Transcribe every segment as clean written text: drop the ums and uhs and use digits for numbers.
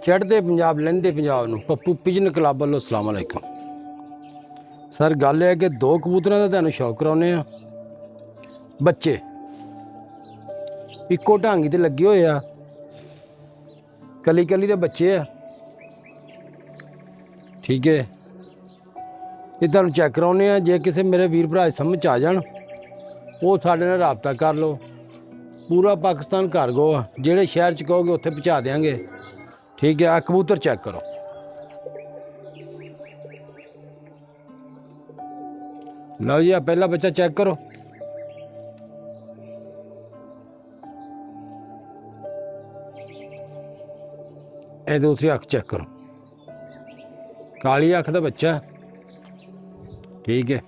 चढ़ते पंजाब लहंदे पंजाब नूं Pappu pigeon club वालों अस्सलाम वालेकुम। सर गल है कि दो कबूतरों का तुहानूं शौक कराउने आ। बच्चे इक्को ढांगी ते लगे हुए आ, कली कली दे बच्चे आ। ठीक है, ये तुहानूं चैक कराउने आ। जे किसी मेरे वीर भरा समझ आ जाण वो साडे नाल राबता कर लो। पूरा पाकिस्तान घर गो आ, जिहड़े शहर च कहोगे उत्थे पहुँचा देंगे। ठीक है, आ कबूतर चेक करो। लो जी, आ पहला बच्चा चेक करो। ये दूसरी अख चेक करो, काली अख का बच्चा। ठीक है,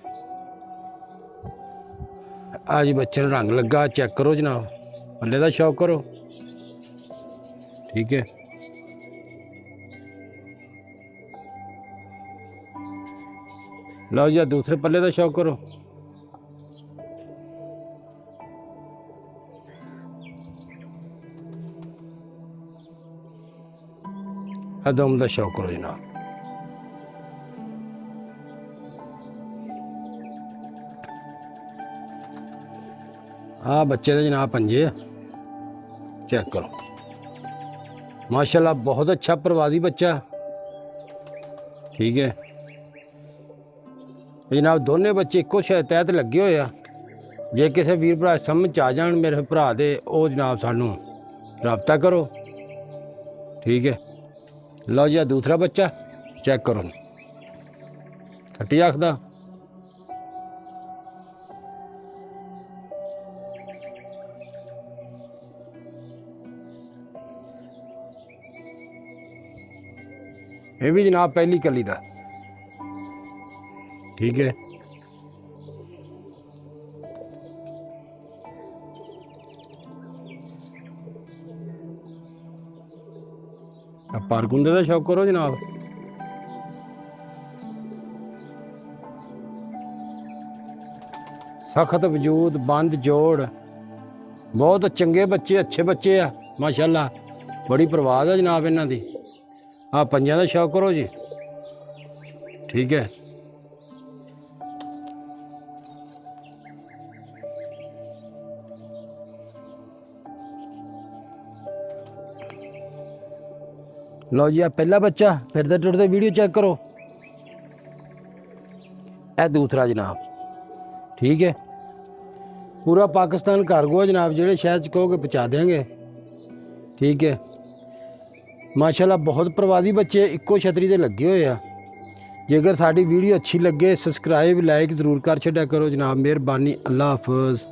आज बच्चे नूं रंग लगा, चेक करो जनाब, पल्ले का शौक करो। ठीक है, लो जी, दूसरे पल्ले का शौक करो। दम का शौक करो जनाब। हाँ बच्चे के जनाब पंजे चेक करो, माशाल्लाह बहुत अच्छा प्रवासी बच्चा। ठीक है जनाब, दोनों बच्चे इक्को शे तहत लगे हुए आ। जे किसी वीर भरा समझ आ जान मेरे भरा दे ओ जनाब सानू राबता करो। ठीक है, लो जी, दूसरा बच्चा चेक करो, खट्टी अख दा। ये भी जनाब पहली कली दा। ठीक है, अब पारकुंदे का शौक करो जनाब। सख्त वजूद, बंद जोड़, बहुत चंगे बच्चे, अच्छे बच्चे आ माशाल्लाह। बड़ी परवाज है जनाब इन्हां दी। आ पंजां का शौक करो जी। ठीक है, लो जी, आ पहला बच्चा, फिरते टुरते वीडियो चेक करो। ए दूसरा जनाब। ठीक है, पूरा पाकिस्तान घर गो जनाब, जेड़े शहर च कहोगे पहुँचा देंगे। ठीक है, माशाल्लाह बहुत प्रवासी बच्चे इक्को छतरी ते लगे हुए आ। जेकर साड़ी वीडियो अच्छी लगे सब्सक्राइब लाइक ज़रूर कर छड्या करो जनाब। मेहरबानी, अल्लाह हाफिज़।